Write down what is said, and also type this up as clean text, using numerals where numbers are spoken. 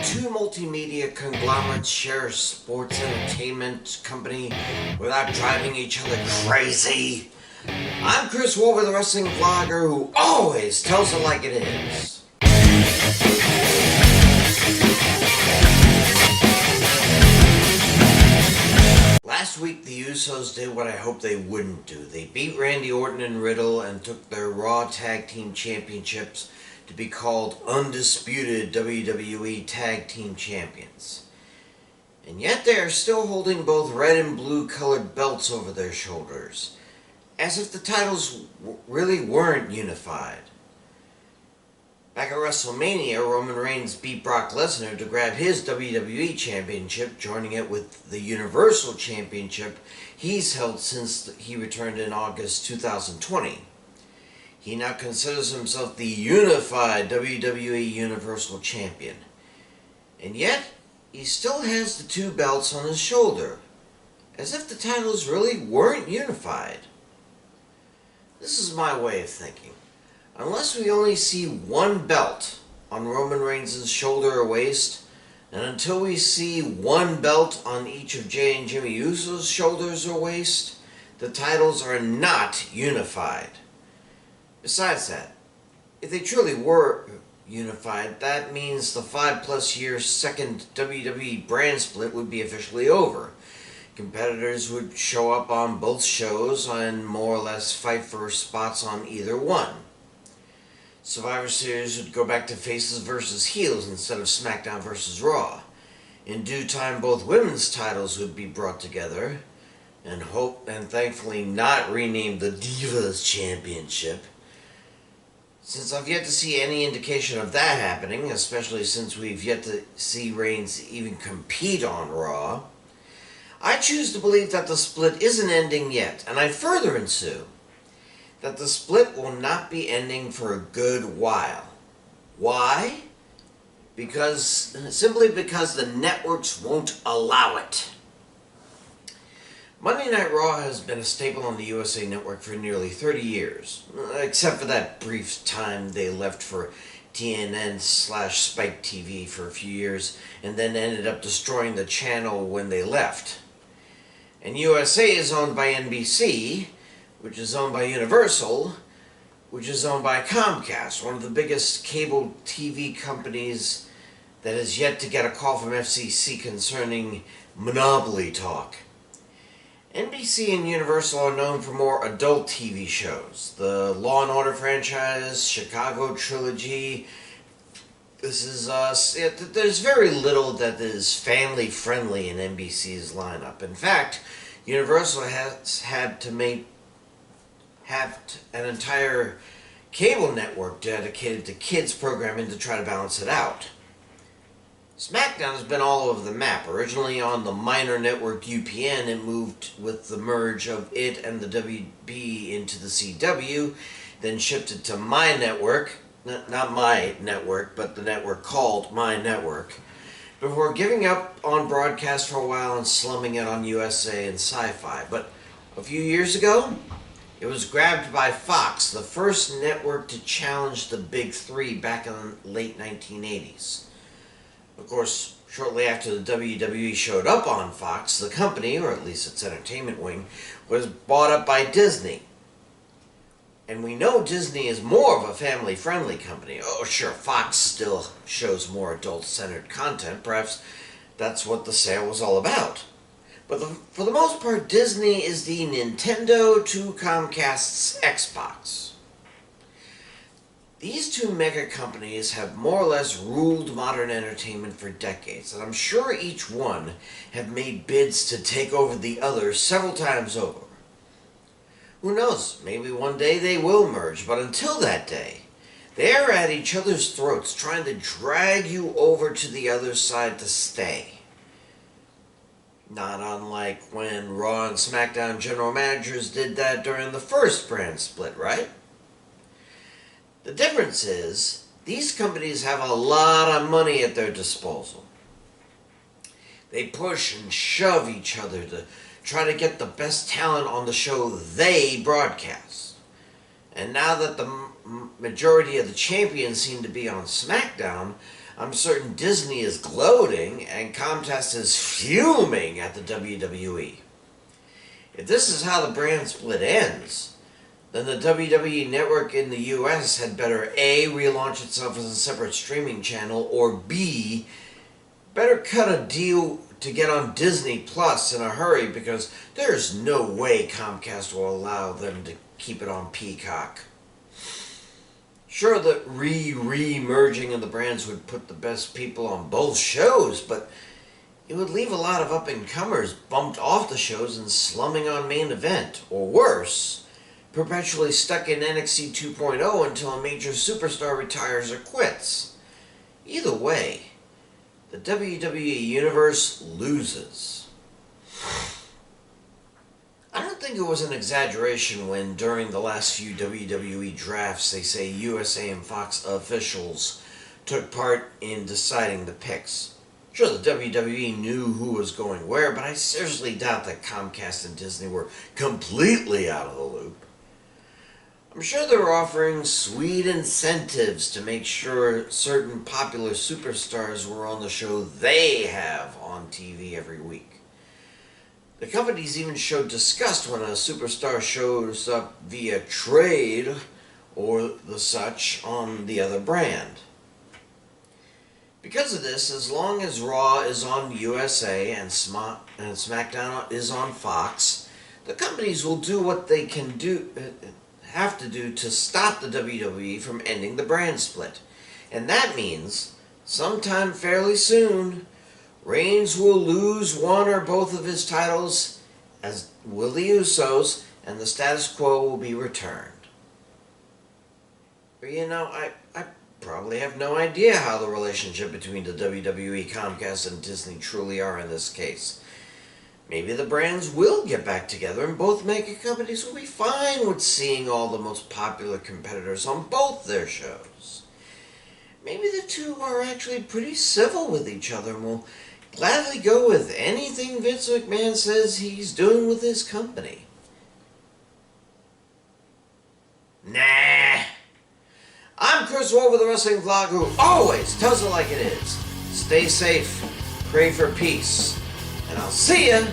two multimedia conglomerates share a sports entertainment company without driving each other crazy? I'm Chris Wolvie, the wrestling vlogger who always tells it like it is. Last week, the Usos did what I hoped they wouldn't do. They beat Randy Orton and Riddle and took their Raw Tag Team Championships to be called undisputed WWE Tag Team Champions. And yet they are still holding both red and blue colored belts over their shoulders, as if the titles really weren't unified. Back at WrestleMania, Roman Reigns beat Brock Lesnar to grab his WWE Championship, joining it with the Universal Championship he's held since he returned in August 2020. He now considers himself the unified WWE Universal Champion. And yet, he still has the two belts on his shoulder, as if the titles really weren't unified. This is my way of thinking. Unless we only see one belt on Roman Reigns' shoulder or waist, and until we see one belt on each of Jey and Jimmy Uso's shoulders or waist, the titles are not unified. Besides that, if they truly were unified, that means the 5+ year second WWE brand split would be officially over. Competitors would show up on both shows and more or less fight for spots on either one. Survivor Series would go back to faces versus heels instead of SmackDown versus Raw. In due time, both women's titles would be brought together, and thankfully not renamed the Divas Championship. Since I've yet to see any indication of that happening, especially since we've yet to see Reigns even compete on Raw, I choose to believe that the split isn't ending yet, and I further assume that the split will not be ending for a good while. Why? Simply because the networks won't allow it. Monday Night Raw has been a staple on the USA Network for nearly 30 years, except for that brief time they left for TNN/Spike TV for a few years, and then ended up destroying the channel when they left. And USA is owned by NBC, which is owned by Universal, which is owned by Comcast, one of the biggest cable TV companies that has yet to get a call from FCC concerning monopoly talk. NBC and Universal are known for more adult TV shows. The Law and Order franchise, Chicago Trilogy. This is there's very little that is family friendly in NBC's lineup. In fact, Universal has had to have an entire cable network dedicated to kids programming to try to balance it out. SmackDown has been all over the map. Originally on the minor network UPN, it moved with the merge of it and the WB into the CW, then shifted to My Network, not My Network, but the network called My Network, before giving up on broadcast for a while and slumming it on USA and Sci-Fi. But a few years ago, it was grabbed by Fox, the first network to challenge the Big Three back in the late 1980s. Of course, shortly after the WWE showed up on Fox, the company, or at least its entertainment wing, was bought up by Disney. And we know Disney is more of a family-friendly company. Oh, sure, Fox still shows more adult-centered content. Perhaps that's what the sale was all about. But for the most part, Disney is the Nintendo to Comcast's Xbox. These two mega companies have more or less ruled modern entertainment for decades, and I'm sure each one have made bids to take over the other several times over. Who knows, maybe one day they will merge, but until that day, they are at each other's throats trying to drag you over to the other side to stay. Not unlike when Raw and SmackDown general managers did that during the first brand split, right? The difference is, these companies have a lot of money at their disposal. They push and shove each other to try to get the best talent on the show they broadcast. And now that the majority of the champions seem to be on SmackDown, I'm certain Disney is gloating and Comcast is fuming at the WWE. If this is how the brand split ends, then the WWE network in the US had better A, relaunch itself as a separate streaming channel, or B, better cut a deal to get on Disney Plus in a hurry, because there's no way Comcast will allow them to keep it on Peacock. Sure, the re-merging of the brands would put the best people on both shows, but it would leave a lot of up-and-comers bumped off the shows and slumming on main event, or worse, perpetually stuck in NXT 2.0 until a major superstar retires or quits. Either way, the WWE Universe loses. I don't think it was an exaggeration when, during the last few WWE drafts, they say USA and Fox officials took part in deciding the picks. Sure, the WWE knew who was going where, but I seriously doubt that Comcast and Disney were completely out of the loop. I'm sure they were offering sweet incentives to make sure certain popular superstars were on the show they have on TV every week. The companies even showed disgust when a superstar shows up via trade or the such on the other brand. Because of this, as long as Raw is on USA and SmackDown is on Fox, the companies will do what they have to do to stop the WWE from ending the brand split. And that means, sometime fairly soon, Reigns will lose one or both of his titles, as will the Usos, and the status quo will be returned. But I probably have no idea how the relationship between the WWE, Comcast, and Disney truly are in this case. Maybe the brands will get back together and both mega companies will be fine with seeing all the most popular competitors on both their shows. Maybe the two are actually pretty civil with each other and will gladly go with anything Vince McMahon says he's doing with his company. Nah. I'm Chris Wolvie, the wrestling vlog, who always tells it like it is. Stay safe, pray for peace, and I'll see ya